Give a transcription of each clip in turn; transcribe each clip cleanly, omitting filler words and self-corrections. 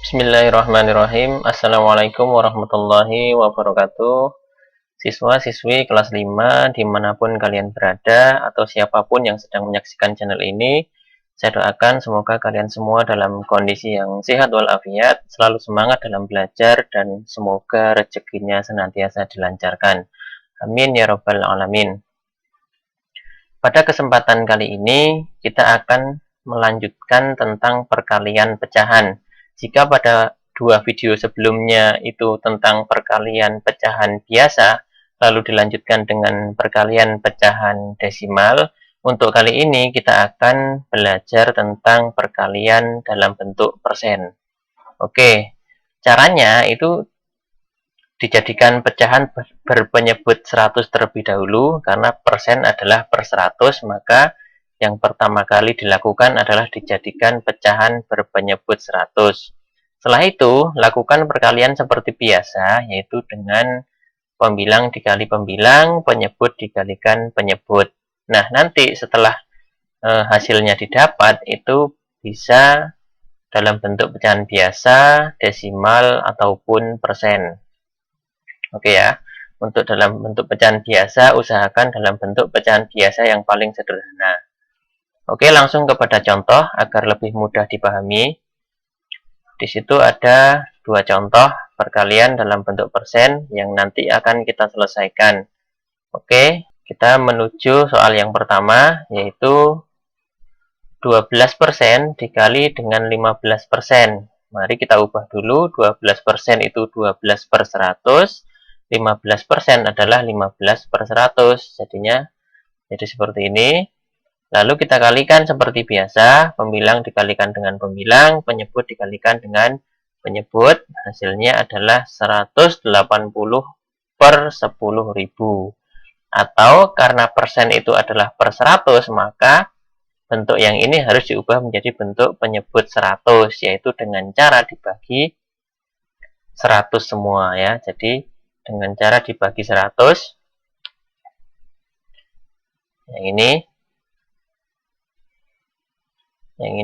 Bismillahirrahmanirrahim. Assalamualaikum warahmatullahi wabarakatuh. Siswa-siswi kelas 5 dimanapun kalian berada atau siapapun yang sedang menyaksikan channel ini, saya doakan semoga kalian semua dalam kondisi yang sehat walafiat, selalu semangat dalam belajar, dan semoga rezekinya senantiasa dilancarkan. Amin ya robbal alamin. Pada kesempatan kali ini, kita akan melanjutkan tentang perkalian pecahan. Jika pada dua video sebelumnya itu tentang perkalian pecahan biasa, lalu dilanjutkan dengan perkalian pecahan desimal, untuk kali ini kita akan belajar tentang perkalian dalam bentuk persen. Oke, caranya itu dijadikan pecahan berpenyebut 100 terlebih dahulu, karena persen adalah per 100, maka yang pertama kali dilakukan adalah dijadikan pecahan berpenyebut 100. Setelah itu, lakukan perkalian seperti biasa, yaitu dengan pembilang dikali pembilang, penyebut dikalikan penyebut. Nah, nanti setelah hasilnya didapat, itu bisa dalam bentuk pecahan biasa, desimal, ataupun persen. Oke ya, untuk dalam bentuk pecahan biasa, usahakan dalam bentuk pecahan biasa yang paling sederhana. Oke, langsung kepada contoh agar lebih mudah dipahami. Di situ ada dua contoh perkalian dalam bentuk persen yang nanti akan kita selesaikan. Oke, kita menuju soal yang pertama, yaitu 12% dikali dengan 15%. Mari kita ubah dulu, 12% itu 12 per 100, 15% adalah 15 per 100, jadinya jadi seperti ini. Lalu kita kalikan seperti biasa, pembilang dikalikan dengan pembilang, penyebut dikalikan dengan penyebut, hasilnya adalah 180 per 10.000. Atau karena persen itu adalah per 100, maka bentuk yang ini harus diubah menjadi bentuk penyebut 100, yaitu dengan cara dibagi 100 semua ya. Jadi dengan cara dibagi 100, yang ini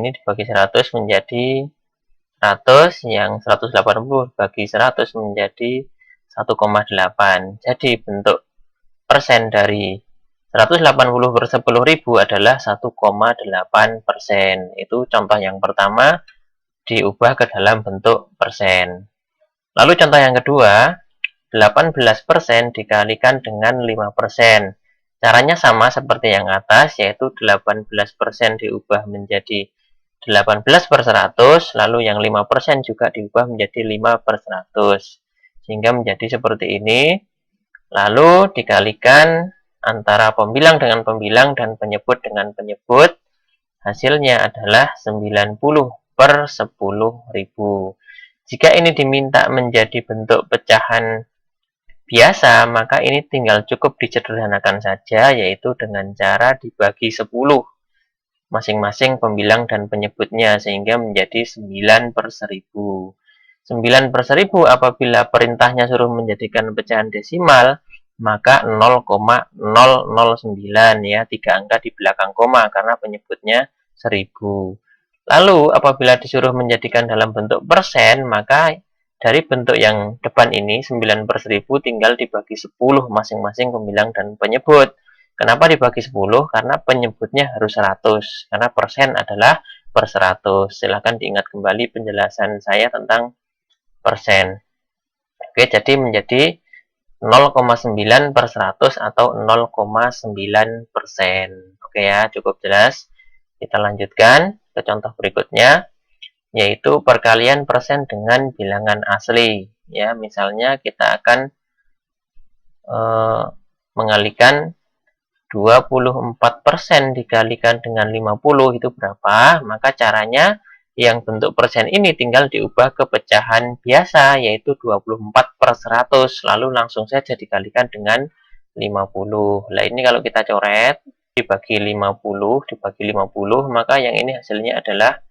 dibagi 100 menjadi 100, yang 180 bagi 100 menjadi 1,8. Jadi bentuk persen dari 180 per 10.000 adalah 1,8%. Itu contoh yang pertama, diubah ke dalam bentuk persen. Lalu contoh yang kedua, 18% dikalikan dengan 5%. Caranya sama seperti yang atas, yaitu 18% diubah menjadi 18 per 100, lalu yang 5% juga diubah menjadi 5 per 100. Sehingga menjadi seperti ini. Lalu dikalikan antara pembilang dengan pembilang dan penyebut dengan penyebut. Hasilnya adalah 90 per 10.000. Jika ini diminta menjadi bentuk pecahan biasa, maka ini tinggal cukup disederhanakan saja, yaitu dengan cara dibagi 10 masing-masing pembilang dan penyebutnya, sehingga menjadi 9 per 1000. 9 per 1000 apabila perintahnya suruh menjadikan pecahan desimal, maka 0,009 ya, 3 angka di belakang koma karena penyebutnya 1000. Lalu apabila disuruh menjadikan dalam bentuk persen, maka dari bentuk yang depan ini 9 per 1000 tinggal dibagi 10 masing-masing pembilang dan penyebut. Kenapa dibagi 10? Karena penyebutnya harus 100, karena persen adalah per 100. Silahkan diingat kembali penjelasan saya tentang persen. Oke, jadi menjadi 0,9 per 100 atau 0,9%. Oke ya, cukup jelas. Kita lanjutkan ke contoh berikutnya, yaitu perkalian persen dengan bilangan asli. Ya, misalnya kita akan mengalikan 24% dikalikan dengan 50 itu berapa? Maka caranya yang bentuk persen ini tinggal diubah ke pecahan biasa, yaitu 24 per 100. Lalu langsung saja dikalikan dengan 50. Nah, ini kalau kita coret, dibagi 50, maka yang ini hasilnya adalah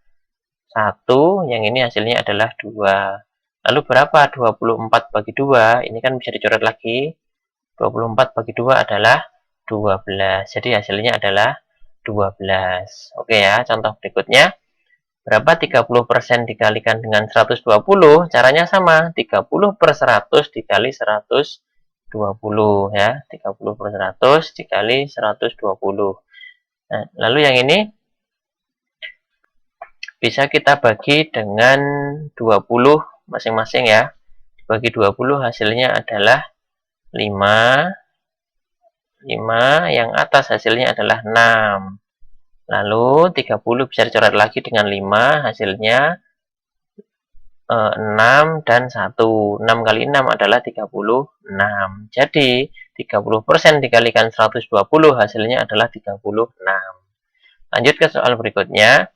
1, yang ini hasilnya adalah 2. Lalu berapa 24 bagi 2? Ini kan bisa dicoret lagi. 24 bagi 2 adalah 12. Jadi hasilnya adalah 12. Oke ya, contoh berikutnya. Berapa 30% dikalikan dengan 120? Caranya sama, 30/100 dikali 120 ya. 30/100 dikali 120. Nah, lalu yang ini bisa kita bagi dengan 20 masing-masing ya. Bagi 20 hasilnya adalah 5. 5, yang atas hasilnya adalah 6. Lalu 30 bisa dicoret lagi dengan 5, hasilnya 6 dan 1. 6 kali 6 adalah 36. Jadi 30% dikalikan 120 hasilnya adalah 36. Lanjut ke soal berikutnya.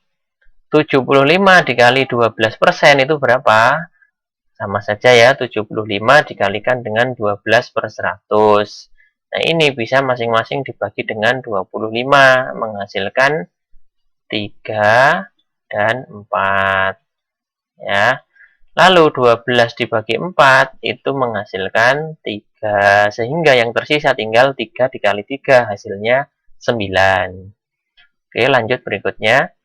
75 dikali 12% itu berapa? Sama saja ya, 75 dikalikan dengan 12/100. Nah, ini bisa masing-masing dibagi dengan 25, menghasilkan 3 dan 4. Ya. Lalu 12 dibagi 4 itu menghasilkan 3, sehingga yang tersisa tinggal 3 dikali 3, hasilnya 9. Oke, lanjut berikutnya.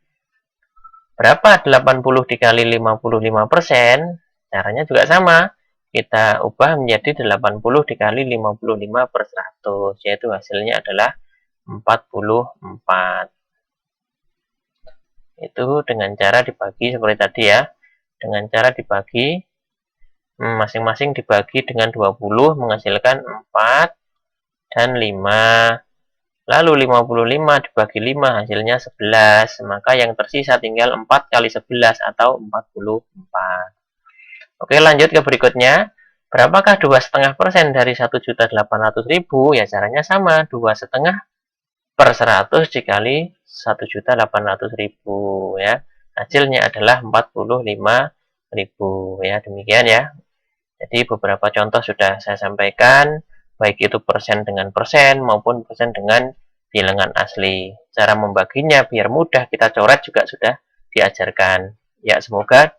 Berapa 80 dikali 55%? Caranya juga sama. Kita ubah menjadi 80 dikali 55/100, yaitu hasilnya adalah 44. Itu dengan cara dibagi seperti tadi ya. Dengan cara dibagi, masing-masing dibagi dengan 20 menghasilkan 4 dan 5. Lalu 55 dibagi 5 hasilnya 11. Maka yang tersisa tinggal 4 kali 11 atau 44. Oke, lanjut ke berikutnya. Berapakah 2,5% dari 1.800.000? Ya, caranya sama. 2,5/100 dikali 1.800.000 ya. Hasilnya adalah 45.000 ya. Demikian ya. Jadi beberapa contoh sudah saya sampaikan, baik itu persen dengan persen maupun persen dengan bilangan asli. Cara membaginya biar mudah kita coret juga sudah diajarkan. Ya, semoga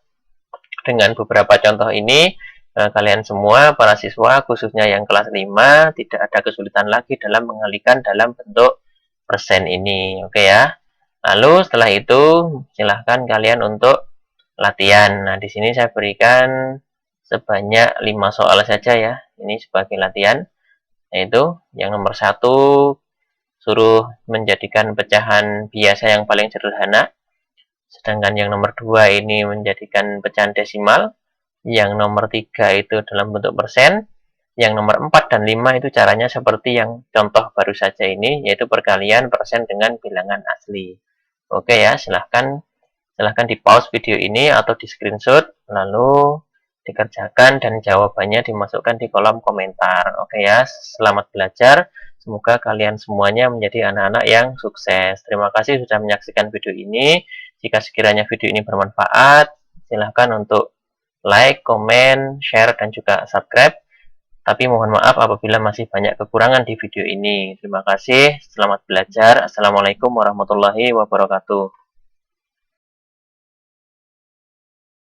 dengan beberapa contoh ini kalian semua para siswa khususnya yang kelas 5 tidak ada kesulitan lagi dalam mengalihkan dalam bentuk persen ini. Oke ya. Lalu setelah itu silahkan kalian untuk latihan. Nah, di sini saya berikan sebanyak 5 soal saja ya. Ini sebagai latihan. Yaitu yang nomor 1, suruh menjadikan pecahan biasa yang paling sederhana. Sedangkan yang nomor 2 ini menjadikan pecahan desimal. Yang nomor 3 itu dalam bentuk persen. Yang nomor 4 dan 5 itu caranya seperti yang contoh baru saja ini, yaitu perkalian persen dengan bilangan asli. Oke ya, silahkan di pause video ini atau di screenshot, lalu dikerjakan dan jawabannya dimasukkan di kolom komentar. Oke ya, selamat belajar. Semoga kalian semuanya menjadi anak-anak yang sukses. Terima kasih sudah menyaksikan video ini. Jika sekiranya video ini bermanfaat, silahkan untuk like, komen, share, dan juga subscribe. Tapi mohon maaf apabila masih banyak kekurangan di video ini. Terima kasih, selamat belajar. Assalamualaikum warahmatullahi wabarakatuh.